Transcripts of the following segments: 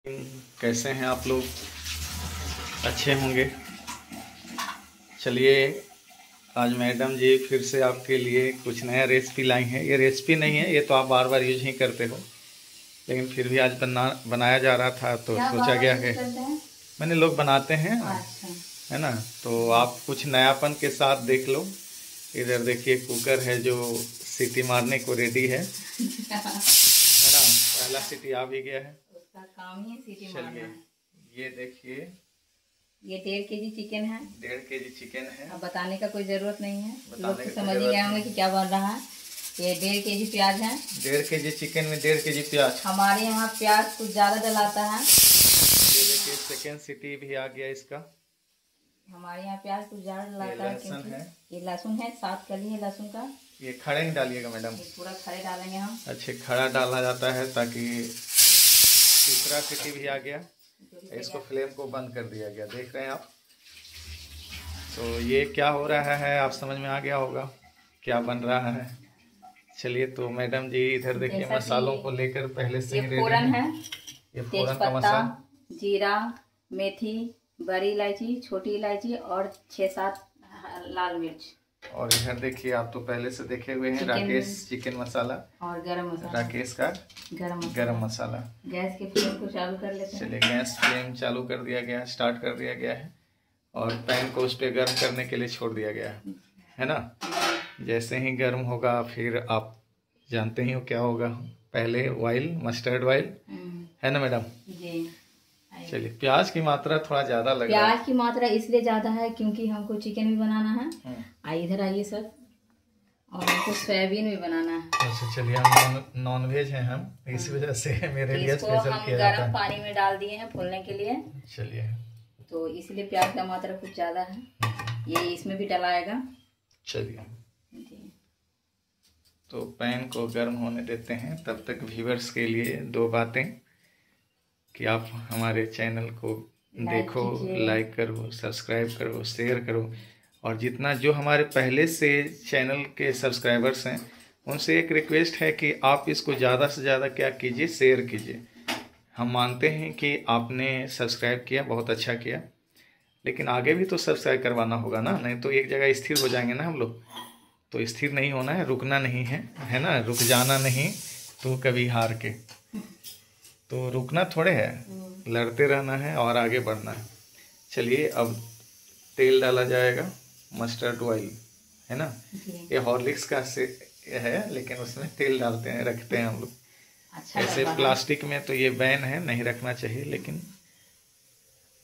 कैसे हैं आप लोग? अच्छे होंगे। चलिए, आज मैडम जी फिर से आपके लिए कुछ नया रेसिपी लाई हैं। ये रेसिपी नहीं है, ये तो आप बार बार यूज ही करते हो, लेकिन फिर भी आज बनाया जा रहा था तो सोचा गया कि मैंने लोग बनाते हैं। अच्छा। है ना, तो आप कुछ नयापन के साथ देख लो। इधर देखिए, कुकर है जो सीटी मारने को रेडी है ना। पहला सीटी आ भी गया है, उसका काम ही सीटी मारना है। ये देखिए, ये 1.5 केजी चिकन है। 1.5 केजी चिकन है। अब बताने का कोई ज़रूरत नहीं है, लोग तो समझ ही गए होंगे कि क्या बन रहा है। ये 1.5 केजी प्याज है। 1.5 केजी चिकन में 1.5 केजी प्याज। हमारे यहाँ प्याज कुछ ज़्यादा डलाता है। ये देखिए, सेकेंड सीटी भी आ गया इसका। हमारे यहाँ प्याज कुछ ज़्यादा डलाता है क्योंकि ये लहसुन है, 7 कली है लहसुन का। ये खड़े नहीं डालिएगा मैडम, पूरा खड़े डालेंगे हम। अच्छे खड़ा डालना जाता है ताकि। तीसरा सीटी भी आ गया, इसको फ्लेम को बंद कर दिया गया, देख रहे हैं आप। तो ये क्या हो रहा है आप समझ में आ गया होगा क्या बन रहा है। चलिए, तो मैडम जी इधर देखिए, मसालों को लेकर पहले से ही रेडी है। ये फोरन का मसाला, जीरा, मेथी, बड़ी इलायची, छोटी इलायची और 6-7 लाल मिर्च। और इधर देखिए, आप तो पहले से देखे हुए हैं, राकेश चिकन मसाला और गरम मसाला, राकेश का गरम मसाला। गैस के फ्लेम को चालू कर लेते हैं। चलिए, गैस फ्लेम चालू कर दिया गया, स्टार्ट कर दिया गया है और पैन को उस पर गर्म करने के लिए छोड़ दिया गया है ना। जैसे ही गर्म होगा फिर आप जानते ही हो क्या होगा। पहले ऑयल, मस्टर्ड ऑयल, है ना मैडम जी। चलिए, प्याज की मात्रा थोड़ा ज्यादा लग रहा है। प्याज की मात्रा इसलिए ज्यादा है क्योंकि हमको चिकन भी बनाना है। इधर आइए सर, और हमको सोयाबीन भी बनाना है। अच्छा, चलिए, हम नॉन वेज हैं हम, इस वजह से मेरे लिए स्पेशल किया जाता है। गर्म पानी में डाल दिए हैं फूलने के लिए। चलिए, तो इसलिए प्याज का मात्रा कुछ ज्यादा है, ये इसमें भी डलाएगा। चलिए, तो पैन को गर्म होने देते हैं। तब तक व्यूअर्स के लिए 2 बातें कि आप हमारे चैनल को देखो, लाइक करो, सब्सक्राइब करो, शेयर करो। और जितना जो हमारे पहले से चैनल के सब्सक्राइबर्स हैं, उनसे एक रिक्वेस्ट है कि आप इसको ज़्यादा से ज़्यादा क्या कीजिए, शेयर कीजिए। हम मानते हैं कि आपने सब्सक्राइब किया, बहुत अच्छा किया, लेकिन आगे भी तो सब्सक्राइब करवाना होगा ना, नहीं तो एक जगह स्थिर हो जाएंगे ना हम लोग। तो स्थिर नहीं होना है, रुकना नहीं है ना, रुक जाना नहीं तो कभी हार के। तो रुकना थोड़े है, लड़ते रहना है और आगे बढ़ना है। चलिए, अब तेल डाला जाएगा, मस्टर्ड ऑयल, है ना। ये हॉर्लिक्स का से है, लेकिन उसमें तेल डालते हैं, रखते हैं हम लोग। अच्छा, ऐसे प्लास्टिक में तो ये बैन है, नहीं रखना चाहिए, लेकिन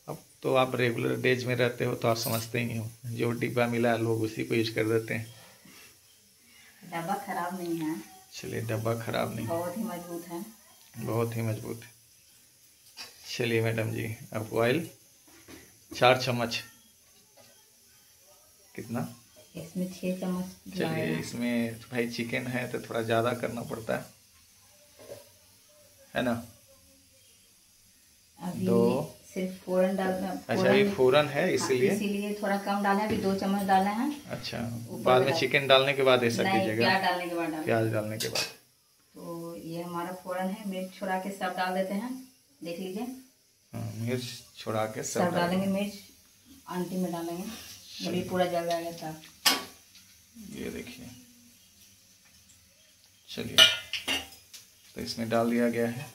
अब तो आप रेगुलर डेज में रहते हो तो आप समझते ही हो, जो डिब्बा मिला लोग उसी को यूज कर देते हैं। डब्बा खराब नहीं है। चलिए, डब्बा खराब नहीं, बहुत ही मजबूत है, बहुत ही मजबूत है। चलिए मैडम जी, अब ऑयल 4 चम्मच, कितना? इसमें 6 चम्मच। चलिए, इसमें भाई चिकन है तो थोड़ा ज़्यादा करना पड़ता है ना। अभी 2 सिर्फ फोरन डालना। अच्छा, ये फोरन है इसीलिए थोड़ा कम डाले, अभी 2 चम्मच डाले हैं। अच्छा, बाद में चिकन डालने के बाद ऐसा कीजिएगा? प्याज डालने के बाद। प्याज डालने के बाद। तो ये हमारा फोरन है, मिर्च छोड़ा के सब डाल देते हैं, देख लीजिए। मिर्च छोड़ा के सब डालेंगे, मिर्च अंतिम में डालेंगे, जब पूरा जल जाएगा तब। ये देखिए, चलिए, तो इसमें डाल दिया गया है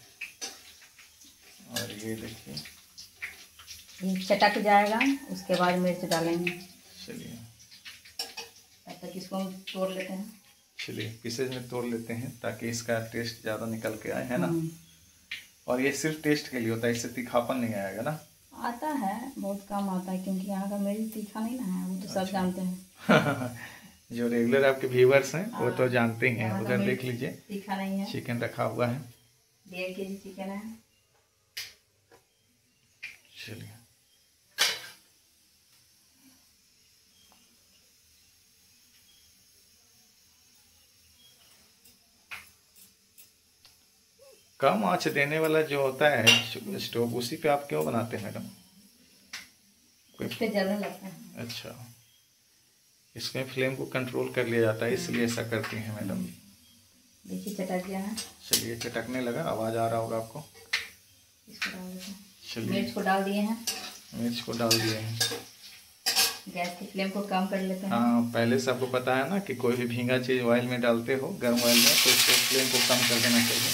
और ये देखिए, ये चटक जाएगा, उसके बाद मिर्च डालेंगे। चलिए, तब तक इसको हम तोड़ लेते हैं। चलिए, पीसेज में तोड़ लेते हैं ताकि इसका टेस्ट ज़्यादा निकल के आए, है ना। और ये सिर्फ टेस्ट के लिए होता है, इससे तीखापन नहीं आएगा ना। आता है, बहुत कम आता है, क्योंकि यहाँ का मिर्च तीखा नहीं ना है, वो तो सब जानते हैं। जो रेगुलर आपके व्यूवर्स हैं वो तो जानते ही हैं। उधर देख लीजिए, तीखा नहीं है। चिकन रखा हुआ है, 1.5 केजी चिकन है। चलिए, कम आंच देने वाला जो होता है स्टोव, उसी पे आप क्यों बनाते हैं मैडम? उस पे जलने लगता है। अच्छा, इसमें फ्लेम को कंट्रोल कर लिया जाता है, इसलिए ऐसा करती हैं मैडम। देखिए, चटक गया है। चलिए, चटकने लगा, आवाज आ रहा होगा आपको। इसको मिर्च को डाल दिए हैं। मिर्च को डाल दिए हैं। गैस की फ्लेम को कम कर लेते हैं। हाँ, पहले से आपको पता है ना कि कोई भी भींगा चीज़ ऑयल में डालते हो, गर्म ऑयल में, तो उसको फ्लेम को कम कर देना चाहिए,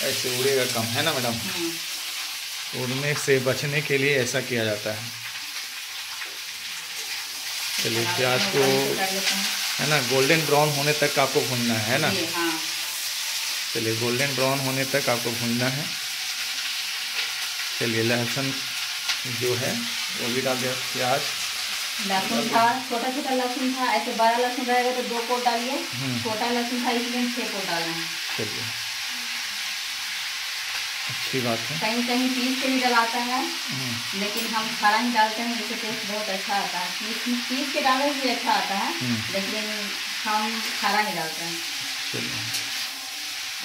ऐसे उड़ेगा कम, है ना मैडम? उड़ने से बचने के लिए ऐसा किया जाता है। चलिए प्याज को है ना गोल्डन ब्राउन होने तक आपको भूनना है ना? चलिए गोल्डन ब्राउन होने तक आपको भूनना है। चलिए लहसुन जो है वो भी डाल दिया। प्याज, लहसुन था, छोटा छोटा लहसुन था, ऐसे बड़ा लहसुन रहेगा तो 2 कोट डालिए, छोटा लहसुन था इसलिए 6 कोट डालना है। चलिए अच्छी बात है। कहीं कहीं पीस के भी डलाता है, लेकिन हम खड़ा ही डालते हैं, जिससे टेस्ट बहुत अच्छा आता है। पीस के डालने से भी अच्छा आता है, लेकिन हम खड़ा ही डालते हैं। चलिए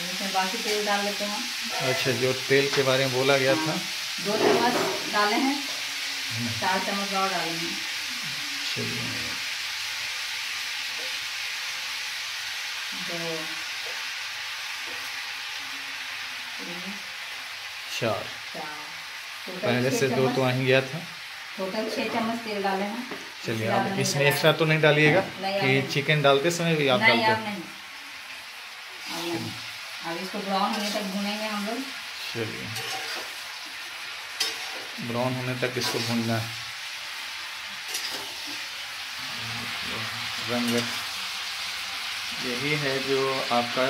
इसमें बाकी तेल डाल लेते हैं। अच्छा, जो तेल के बारे में बोला गया था 2 चम्मच डाले हैं, 4 चम्मच और डालेंगे। चलिए 2 4 पहले से 2 तो आ ही गया था। टोटल 6 चम्मच तेल डाले हैं। चलिए अब इसमें एक्स्ट्रा तो नहीं डालिएगा कि चिकन डालते समय भी आप डालते हैं? अब इसको ब्राउन होने तक भूनेंगे हम लोग। चलिए ब्राउन होने तक इसको भूनना है। रंग यही है जो आपका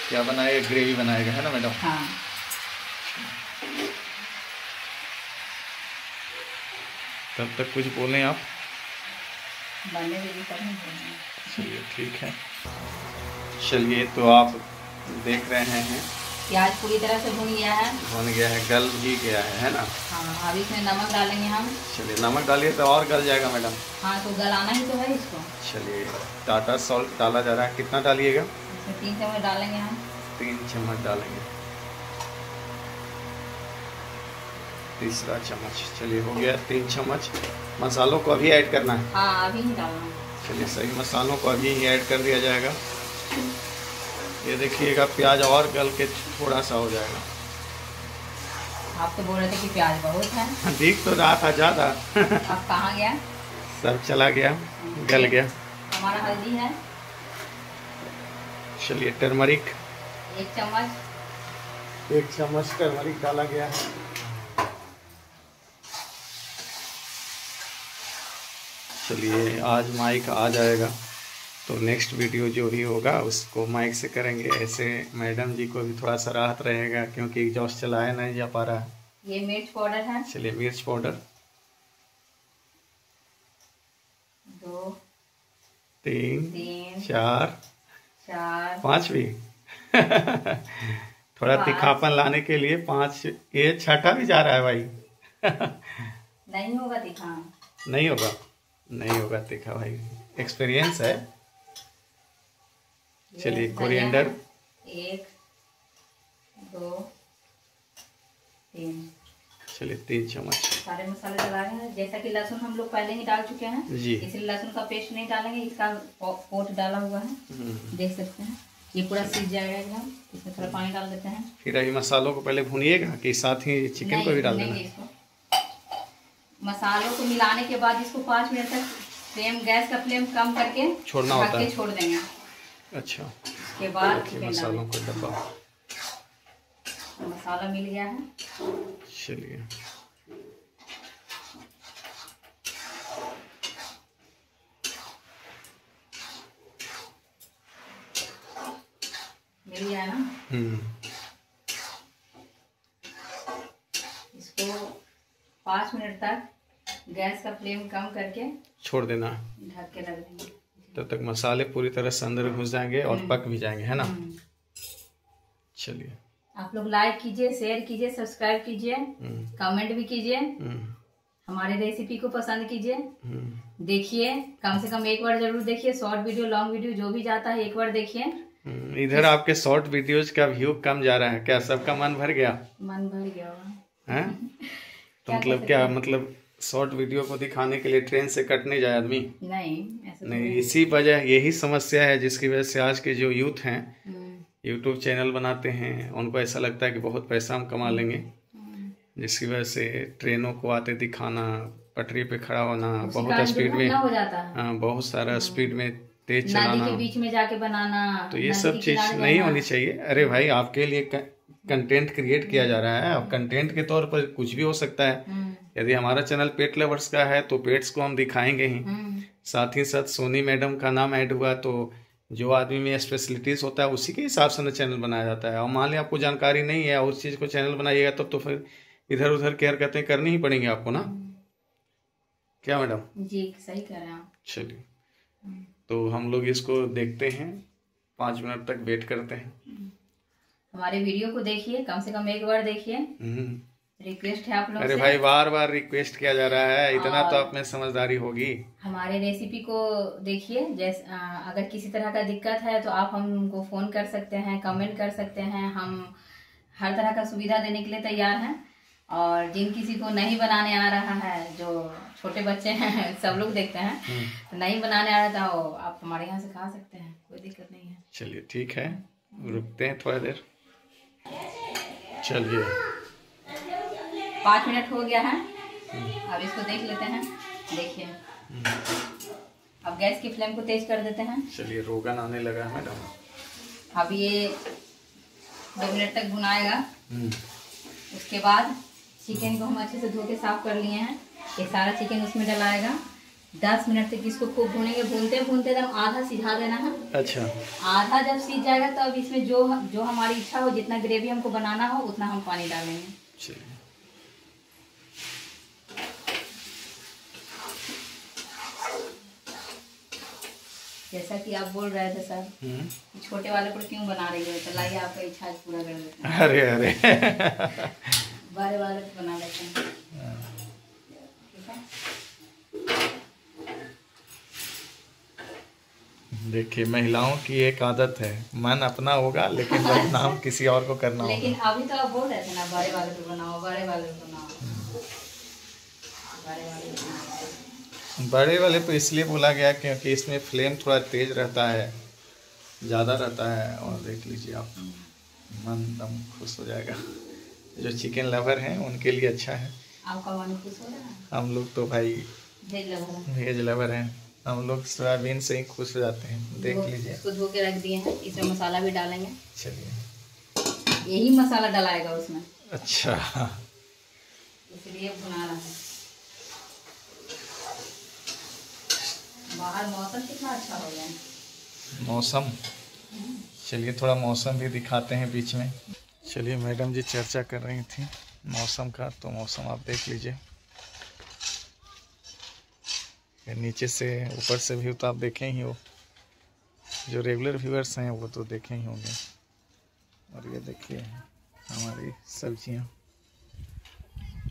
क्या बनाएगा, ग्रेवी बनाएगा, है ना मैडम? हाँ। तब तक कुछ बोलें आप? चलिए ठीक है। चलिए तो आप देख रहे हैं प्याज पूरी तरह से भुन गया है, गल भी गया है ना? हाँ। अब इसमें नमक डालेंगे हम। चलिए नमक डालिए तो और गल जाएगा मैडम। हाँ, तो गलाना ही तो है इसको। चलिए टाटा सॉल्ट डाला जा रहा है, कितना डालिएगा? इसमें 3 चम्मच डालेंगे हम। 3 चम्मच डालेंगे, तीसरा चम्मच। चलिए हो गया 3 चम्मच। मसालों को अभी ऐड करना है? हाँ, अभी ही डालना है। चलिए सही मसालों को अभी ही ऐड कर दिया जाएगा। ये देखिएगा प्याज और गल के थोड़ा सा हो जाएगा। आप तो बोल रहे थे कि प्याज बहुत है। दिख तो रहा था ज़्यादा। अब कहाँ गया? सब चला गया, गल गया। हमारा हल्दी है। चलिए टर्मरिक 1 चम्मच। 1 चम्मच टर्मरिक डाला गया है। चलिए आज माइक आ जाएगा तो नेक्स्ट वीडियो जो भी होगा उसको माइक से करेंगे। ऐसे मैडम जी को भी थोड़ा सा राहत रहेगा क्योंकि एग्जॉस्ट चलाया नहीं जा पा रहा है। ये मिर्च पाउडर है। चलिए मिर्च पाउडर 2 3 4 5 भी थोड़ा तीखापन लाने के लिए 5। ये छठा भी जा रहा है भाई। नहीं होगा तीखा। नहीं होगा तीखा भाई, एक्सपीरियंस है। चलिए कोरिएंडर 1 2 3। चलिए 3 चम्मच। सारे मसाले डाल रहे हैं। जैसा कि लहसुन हम लोग पहले ही डाल चुके हैं जी, इसलिए लहसुन का पेस्ट नहीं डालेंगे, इसका पोट डाला हुआ है, देख सकते हैं। ये पूरा सीज जाएगा एकदम। इसमें थोड़ा पानी डाल देते हैं। फिर अभी मसालों को पहले भूनिएगा कि साथ ही चिकन को भी डाल देना? इसको मसालों को मिलाने के बाद इसको 5 मिनट तक गैस का फ्लेम कम करके छोड़ना होता है, छोड़ देंगे। अच्छा, उसके बाद मसालों को डब्बा मसाला मिल गया है। चलिए मिल गया ना? इसको 5 मिनट तक गैस का फ्लेम कम करके छोड़ देना, ढक के रख देंगे। तब तक मसाले पूरी तरह से अंदर घुस जाएंगे और पक भी जाएंगे, है ना? चलिए आप लोग लाइक कीजिए, शेयर कीजिए, सब्सक्राइब कीजिए, कमेंट भी कीजिए, हमारी रेसिपी को पसंद कीजिए। देखिए, कम से कम एक बार जरूर देखिए। शॉर्ट वीडियो, लॉन्ग वीडियो जो भी जाता है एक बार देखिए। इधर आपके शॉर्ट वीडियोज का व्यू कम जा रहा है, क्या सबका मन भर गया? मन भर गया है तो मतलब क्या, मतलब शॉर्ट वीडियो को दिखाने के लिए ट्रेन से कटने जाए आदमी? नहीं, ऐसा नहीं। इसी वजह, यही समस्या है जिसकी वजह से आज के जो यूथ हैं यूट्यूब चैनल बनाते हैं, उनको ऐसा लगता है कि बहुत पैसा हम कमा लेंगे, जिसकी वजह से ट्रेनों को आते दिखाना, पटरी पे खड़ा होना, बहुत स्पीड में, दुर्घटना हो जाता है। हाँ बहुत सारा स्पीड में तेज नदी चलाना, के बीच में जाके बनाना, तो ये नदी सब के चीज किनारे नहीं जाना। होनी चाहिए। अरे भाई आपके लिए कंटेंट क्रिएट किया जा रहा है, अब कंटेंट के तौर पर कुछ भी हो सकता है। यदि हमारा चैनल पेट लवर्स का है तो पेट्स को हम दिखाएंगे ही, साथ ही साथ सोनी मैडम का नाम ऐड हुआ तो जो आदमी में स्पेशलिटीज होता है उसी के हिसाब से ना चैनल बनाया जाता है। और मान लिया आपको जानकारी नहीं है उस चीज को चैनल बनाइएगा तब तो फिर इधर उधर केयर करते हैं करनी ही पड़ेंगे आपको ना, क्या मैडम? जी सही कह रहे हैं आप। चलिए तो हम लोग इसको देखते हैं, 5 मिनट तक वेट करते हैं। हमारे वीडियो को देखिए, कम से कम एक बार देखिए, रिक्वेस्ट है आप लोग अरे से। भाई बार बार रिक्वेस्ट किया जा रहा है, इतना तो आप में समझदारी होगी। हमारे रेसिपी को देखिए, जैसे अगर किसी तरह का दिक्कत है तो आप हमको फोन कर सकते हैं, कमेंट कर सकते हैं, हम हर तरह का सुविधा देने के लिए तैयार हैं। और जिन किसी को नहीं बनाने आ रहा है, जो छोटे बच्चे हैं सब लोग देखते हैं, तो नहीं बनाने आ रहा था वो आप हमारे यहाँ से खा सकते हैं, कोई दिक्कत नहीं है। चलिए ठीक है, रुकते हैं थोड़ा देर। चलिए 5 मिनट हो गया है, अब इसको देख लेते हैं। देखिए अब गैस की फ्लेम को तेज कर देते हैं। चलिए रोगन आने लगा है मैडम। अब ये 2 मिनट तक भुनाएगा। उसके बाद चिकन को हम अच्छे से धो के साफ कर लिए हैं, ये सारा चिकन उसमें डलाएगा। 10 मिनट तक इसको खूब भूनेंगे, भूनते भूनते एकदम आधा सिझा देना है। अच्छा, आधा जब सीझ जाएगा तो अब इसमें जो हमारी इच्छा हो, जितना ग्रेवी हमको बनाना हो उतना हम पानी डालेंगे। चलिए जैसा कि आप बोल रहे थे सर, छोटे वाले पर क्यों बना रही है, तो लाइए आपका इच्छा पूरा कर देते हैं। अरे अरे बड़े वाले पर बना लेते हैं। देखिए महिलाओं की एक आदत है, मन अपना होगा लेकिन बदनाम किसी और को करना होगा। लेकिन अभी तो आप बोल रहे थे ना बड़े वाले पे बनाओ, बड़े वाले पे बनाओ, बड़े वाले पे बनाओ। बड़े वाले पे इसलिए बोला गया क्योंकि इसमें फ्लेम थोड़ा तेज रहता है, ज़्यादा रहता है। और देख लीजिए आप, मन दम खुश हो जाएगा। जो चिकन लवर हैं उनके लिए अच्छा है। आपका मन खुश हो रहा है? हम लोग तो भाई वेज लवर हैं, हम लोग सोयाबीन से ही खुश हो जाते हैं। देख लीजिए इसको धो के रख दिए हैं, इसमें मसाला भी डालेंगे। चलिए यही मसाला डलाएगा उसमें। अच्छा, इसलिए भुना रहा है। बाहर मौसम कितना अच्छा हो गया है। मौसम, चलिए थोड़ा मौसम भी दिखाते हैं बीच में। चलिए मैडम जी चर्चा कर रही थी मौसम का, तो मौसम आप देख लीजिए। नीचे से ऊपर से भी तो आप देखें ही हो, जो रेगुलर व्यूअर्स हैं वो तो देखे ही होंगे। और ये देखिए हमारी सब्जियां,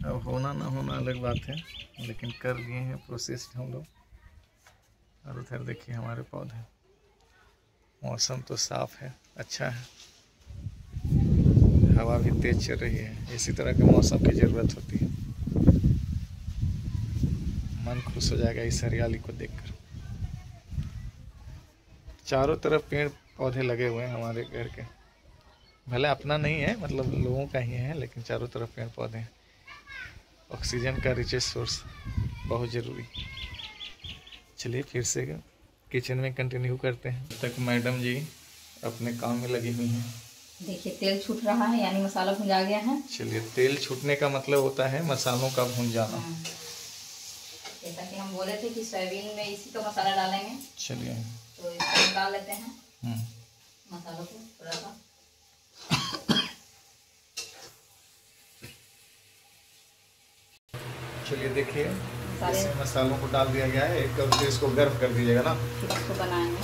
अब होना ना होना अलग बात है, लेकिन कर दिए हैं प्रोसेस हम लोग। और उधर देखिए हमारे पौधे। मौसम तो साफ है, अच्छा है, हवा भी तेज चल रही है। इसी तरह के मौसम की ज़रूरत होती है, मन खुश हो जाएगा इस हरियाली को देखकर। चारों तरफ पेड़ पौधे लगे हुए हैं हमारे घर के, भले अपना नहीं है, मतलब लोगों का ही है, लेकिन चारों तरफ पेड़ पौधे हैं। ऑक्सीजन का रिचेस्ट सोर्स, बहुत ज़रूरी। चलिए फिर से किचन में कंटिन्यू करते हैं। तक मैडम जी अपने काम में लगी हुई हैं। देखिए तेल छूट रहा है, यानी मसाला भुंजा गया है। चलिए, तेल छूटने का मतलब होता है मसालों का भून जाना। जैसा कि हम बोले थे कि सोयाबीन में इसी का मसाला डालेंगे। चलिए तो इसको निकाल लेते हैं मसालों को थोड़ा सा। चलिए देखिए इसमें मसालों को डाल दिया गया है, एक करके इसको गर्म कर दीजिएगा ना, इसको बनाएंगे।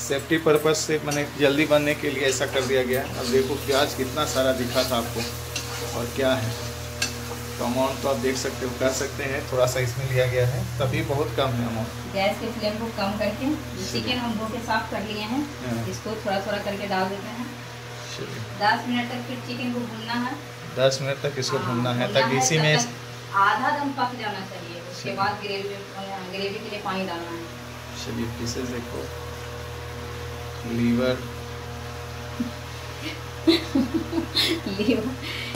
सेफ्टी पर्पज से मैंने जल्दी बनने के लिए ऐसा कर दिया गया है। अब देखो प्याज कितना सारा दिखा था आपको, और क्या है तो अमाउंट तो आप देख सकते हो, कर सकते हैं, थोड़ा सा इसमें लिया गया है, तभी बहुत कम है अमाउंट। गैस के फ्लेम को कम करके चिकन हम धो के साफ कर लिए हैं, इसको थोड़ा थोड़ा करके डाल देते हैं। 10 मिनट तक फिर चिकन को भूनना है। 10 मिनट तक इसको भूनना है, ताकि इसी में आधा दम पक जाना चाहिए। उसके बाद ग्रेवी के लिए पानी डालना है। चलिए पीसेस देखो, लीवर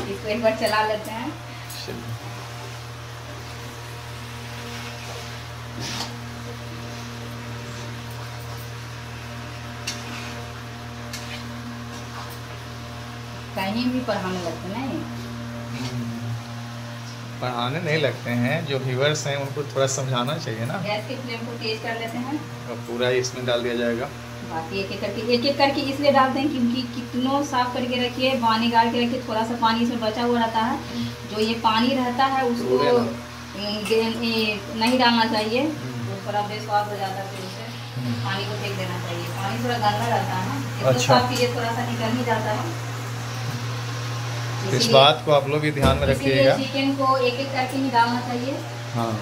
इसको एक बार चला लेते हैं। कहीं भी पढ़ाने लगते नहीं, पढ़ाने नहीं लगते हैं, जो व्यूअर्स हैं उनको थोड़ा समझाना चाहिए ना। गैस की फ्लेम को तेज कर लेते हैं और पूरा इसमें डाल दिया जाएगा। बाकी एक एक करके इसलिए डालते हैं क्योंकि कितनों साफ करके रखिए, पानी गाड़ के रखिए, थोड़ा सा पानी इसमें बचा हुआ रहता है। जो ये पानी रहता है उसको नहीं डालना चाहिए, वो थोड़ा बेस्वाद हो जाता है, फिर उसे पानी को फेंक देना चाहिए। पानी थोड़ा गंदा रहता है ना, तो साफ कीजिए, थोड़ा सा निकल ही जाता है। इस बात को आप लोग भी ध्यान में रखिएगा। चिकन को एक एक करके ही डालना चाहिए। हाँ,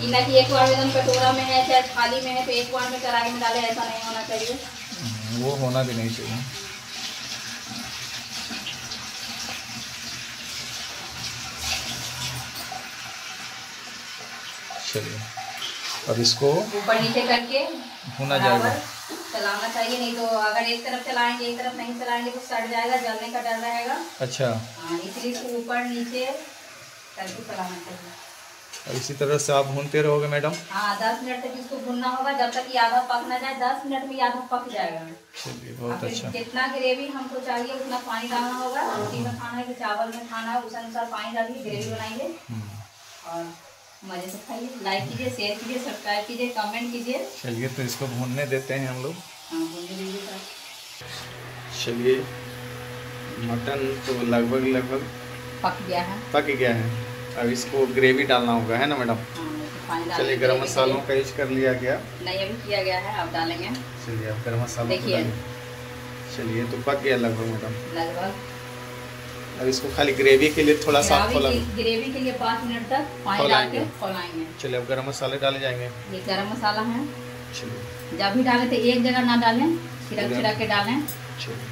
ना कि एक बार एकदम कटोरा में है चाहे थाली में है तो एक बार में कढ़ाई में डाले, ऐसा नहीं होना चाहिए। वो होना भी नहीं चाहिए। चलिए अब इसको ऊपर नीचे करके भुना जाएगा, चलाना चाहिए, नहीं तो अगर एक तरफ चलाएंगे एक तरफ नहीं चलाएंगे तो सड़ जाएगा, जलने का डर रहेगा। अच्छा, हाँ, इसलिए इसको ऊपर नीचे करके चलाना चाहिए। और इसी तरह से आप भूनते रहोगे मैडम। हाँ, 10 मिनट तक इसको भूनना होगा, जब तक ये आधा पक ना जाए। 10 मिनट में आधा पक जाएगा। चलिए बहुत अच्छा। जितना ग्रेवी हमको चाहिए उतना पानी डालना होगा। रोटी में खाना है कि चावल में खाना है, उस अनुसार पानी डालिए, ग्रेवी बनाइए और मजे से खाइए। लाइक कीजिए, शेयर कीजिए, सब्सक्राइब कीजिए, कमेंट कीजिए। चलिए तो इसको भूनने देते हैं हम लोग। हाँ, भूनने दीजिए। चलिए मटन तो लगभग पक गया है। पक गया है। अब इसको ग्रेवी डालना होगा, है ना मैडम? चलिए गरम मसालों का यूज कर लिया गया, नहीं अभी किया गया है, अब डालेंगे। चलिए अब गरम मसाला देखिए। चलिए तो पक गया लगभग मैडम। लगभग अब इसको खाली ग्रेवी के लिए थोड़ा सा ग्रेवी के लिए 5 मिनट तक पानी डाल के खौलाएंगे। चलिए अब गरम मसाले डाले जाएंगे। ये गरम मसाला है। चलिए जब भी डालें तो एक जगह ना डालें, छिड़क के डालें। चलिए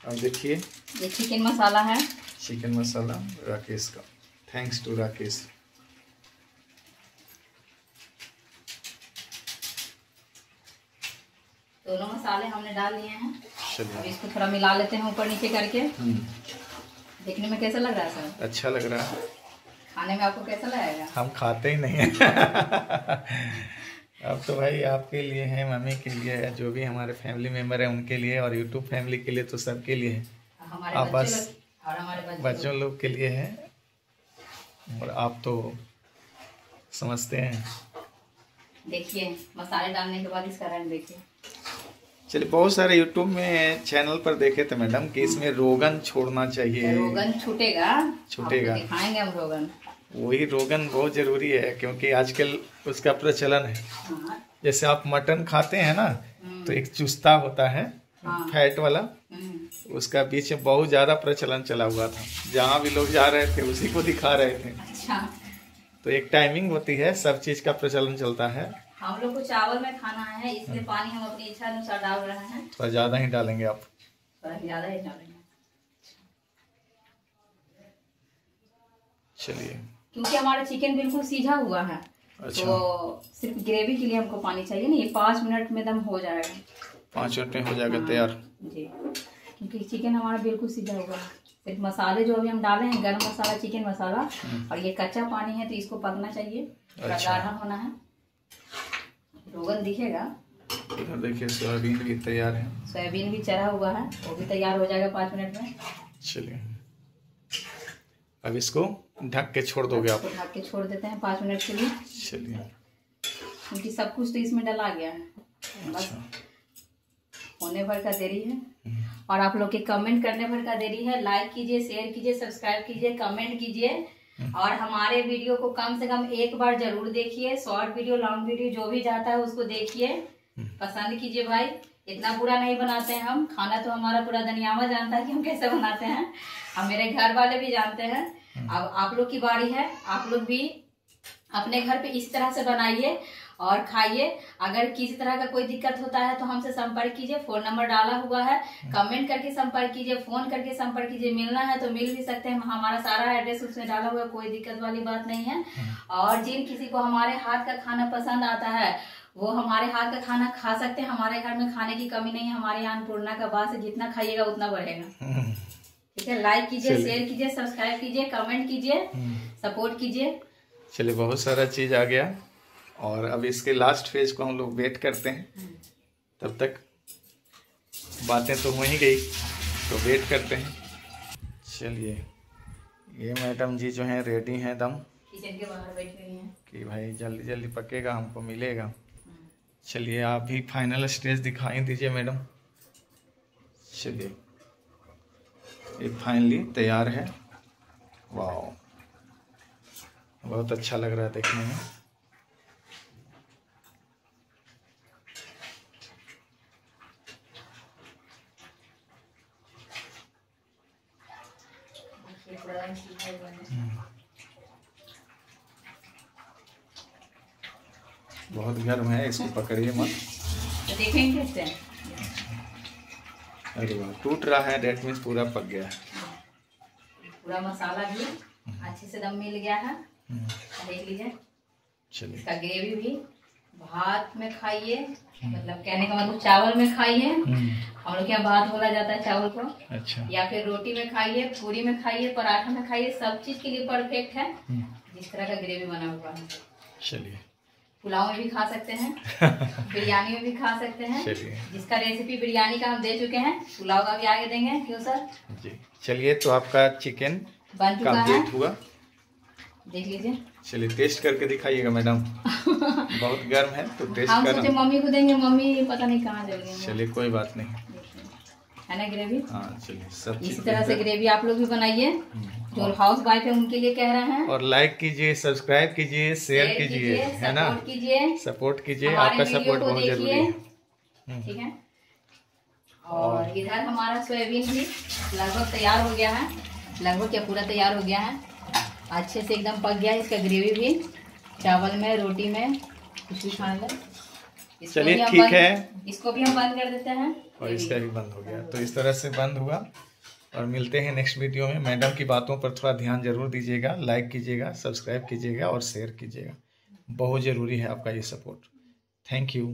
अब देखिए ये चिकन मसाला है। चिकन मसाला राकेश का, थैंक्स टू राकेश। दोनों मसाले हमने डाल लिए हैं। अब इसको थोड़ा मिला लेते हैं ऊपर नीचे करके। देखने में कैसा लग रहा है सर? अच्छा लग रहा है। खाने में आपको कैसा लगेगा? हम खाते ही नहीं हैं। अब तो भाई आपके लिए है, मम्मी के लिए है, जो भी हमारे फैमिली मेम्बर है उनके लिए, और यूट्यूब फैमिली के लिए तो सबके लिए है। हमारे बच्चों लोग के लिए है, और आप तो समझते हैं। देखिए मसाले डालने के बाद इसका रंग देखिए। चलिए बहुत सारे यूट्यूब में चैनल पर देखे थे मैडम कि इसमें रोगन छोड़ना चाहिए। रोगन छूटेगा, दिखाएंगे हम रोगन। वही रोगन बहुत जरूरी है क्योंकि आजकल उसका प्रचलन है। जैसे आप मटन खाते हैं ना तो एक चुस्ता होता है फैट वाला, उसका बीच में बहुत ज्यादा प्रचलन चला हुआ था। जहाँ भी लोग जा रहे थे उसी को दिखा रहे थे। अच्छा। तो एक टाइमिंग होती है, सब चीज का प्रचलन चलता है। हम लोग को चावल में खाना है, इसलिए पानी हम अपनी इच्छा अनुसार डाल रहे हैं। थोड़ा ज्यादा ही डालेंगे आप, थोड़ा ज्यादा ही डालेंगे। चलिए क्योंकि हमारा चिकन बिल्कुल सीधा हुआ है। अच्छा। तो सिर्फ ग्रेवी के लिए हमको पानी चाहिए ना, ये 5 मिनट में दम हो जाएगा। 5 मिनट में हो जाएगा तैयार जी, क्योंकि चिकन हमारा बिल्कुल सीधा हुआ है। सिर्फ मसाले जो अभी हम डाले हैं, गरम मसाला, चिकन मसाला, और ये कच्चा पानी है तो इसको पकना चाहिए। अच्छा। गाढ़ा होना है। रोगन दिखेगा। इधर देखिए सोयाबीन भी तैयार है। सोयाबीन भी चढ़ा हुआ है, वो भी तैयार हो जाएगा 5 मिनट में। चलिए अब इसको ढक के छोड़ दोगे आप? ढक के छोड़ देते हैं 5 मिनट के लिए। चलिए क्योंकि सब कुछ तो इसमें डला गया है। अच्छा। होने भर का देरी है, और आप लोग के कमेंट करने भर का देरी है। लाइक कीजिए, शेयर कीजिए, सब्सक्राइब कीजिए, कमेंट कीजिए, और हमारे वीडियो को कम से कम एक बार जरूर देखिए। शॉर्ट वीडियो, लॉन्ग वीडियो जो भी जाता है उसको देखिए, पसंद कीजिए। भाई इतना बुरा नहीं बनाते हैं हम, खाना तो हमारा पूरा दुनियावा जानता है कि हम कैसे बनाते हैं, और मेरे घर वाले भी जानते हैं। अब आप लोग की बारी है, आप लोग भी अपने घर पे इस तरह से बनाइए, और खाइए। अगर किसी तरह का कोई दिक्कत होता है तो हमसे संपर्क कीजिए, फोन नंबर डाला हुआ है, कमेंट करके संपर्क कीजिए, फोन करके संपर्क कीजिए। मिलना है तो मिल भी सकते हैं, हमारा सारा एड्रेस उसमें डाला हुआ है, कोई दिक्कत वाली बात नहीं है। और जिन किसी को हमारे हाथ का खाना पसंद आता है वो हमारे हाथ का खाना खा सकते हैं। हमारे घर में खाने की कमी नहीं है, हमारे यहाँ अन्नपूर्णा का वास है, जितना खाइएगा उतना बढ़ेगा। ठीक है, लाइक कीजिए, शेयर कीजिए, सब्सक्राइब कीजिए, कमेंट कीजिए, सपोर्ट कीजिए। चलिए, बहुत सारा चीज आ गया और अब इसके लास्ट फेज को हम लोग वेट करते हैं। तब तक बातें तो हो ही गई, तो वेट करते हैं। चलिए, ये मैडम जी जो हैं रेडी हैं दम किचन के बाहर बैठी हुई हैं कि भाई जल्दी जल्दी पकेगा, हमको मिलेगा। चलिए, आप भी फाइनल स्टेज दिखाई दीजिए मैडम। चलिए, ये फाइनली तैयार है। वाह, बहुत अच्छा लग रहा है देखने में। बहुत गर्म है, इसको पकड़िए मत। तो देखेंगे कैसे। अरे वाह, टूट रहा है, डेट मीन्स पूरा पक गया है। पूरा मसाला भी अच्छे से दम मिल गया है, देख लीजिए। चलिए, इसका ग्रेवी भी भात में खाइए, मतलब कहने का मतलब चावल में खाइए। हम लोग यहाँ भात बोला जाता है चावल को। अच्छा। या फिर रोटी में खाइए, पूरी में खाइए, पराठा में खाइए, सब चीज के लिए परफेक्ट है जिस तरह का ग्रेवी बना हुआ है। चलिए, पुलाव में भी खा सकते हैं, बिरयानी में भी खा सकते हैं। जिसका रेसिपी बिरयानी का हम दे चुके हैं, पुलाव का भी आगे देंगे। क्यों सर जी। चलिए, तो आपका चिकन बन चुका है, हुआ, देख लीजिए। चलिए, टेस्ट करके दिखाइएगा मैडम। बहुत गर्म है तो टेस्ट हम सोचे मम्मी को देंगे, मम्मी पता नहीं कहाँ चल गई। चलिए, कोई बात नहीं, है ना ग्रेवी। हाँ, चलिए, सब इसी तरह से ग्रेवी आप लोग भी बनाइए, जो हाउस वाइफ है उनके लिए कह रहे हैं। और लाइक कीजिए, सब्सक्राइब कीजिए, शेयर कीजिए, है ना, सपोर्ट कीजिए। आपका सपोर्ट बहुत जरूरी है। ठीक है। और इधर हमारा सोयाबीन भी लगभग तैयार हो गया है, लगभग क्या पूरा तैयार हो गया है, अच्छे से एकदम पक गया है। इसका ग्रेवी भी चावल में, रोटी में कुछ भी खाने लगे। चलिए, ठीक है, इसको भी हम बंद कर देते हैं और इसका भी बंद हो गया। तो इस तरह से बंद हुआ और मिलते हैं नेक्स्ट वीडियो में। मैडम की बातों पर थोड़ा ध्यान जरूर दीजिएगा, लाइक कीजिएगा, सब्सक्राइब कीजिएगा और शेयर कीजिएगा। बहुत ज़रूरी है आपका ये सपोर्ट। Thank you.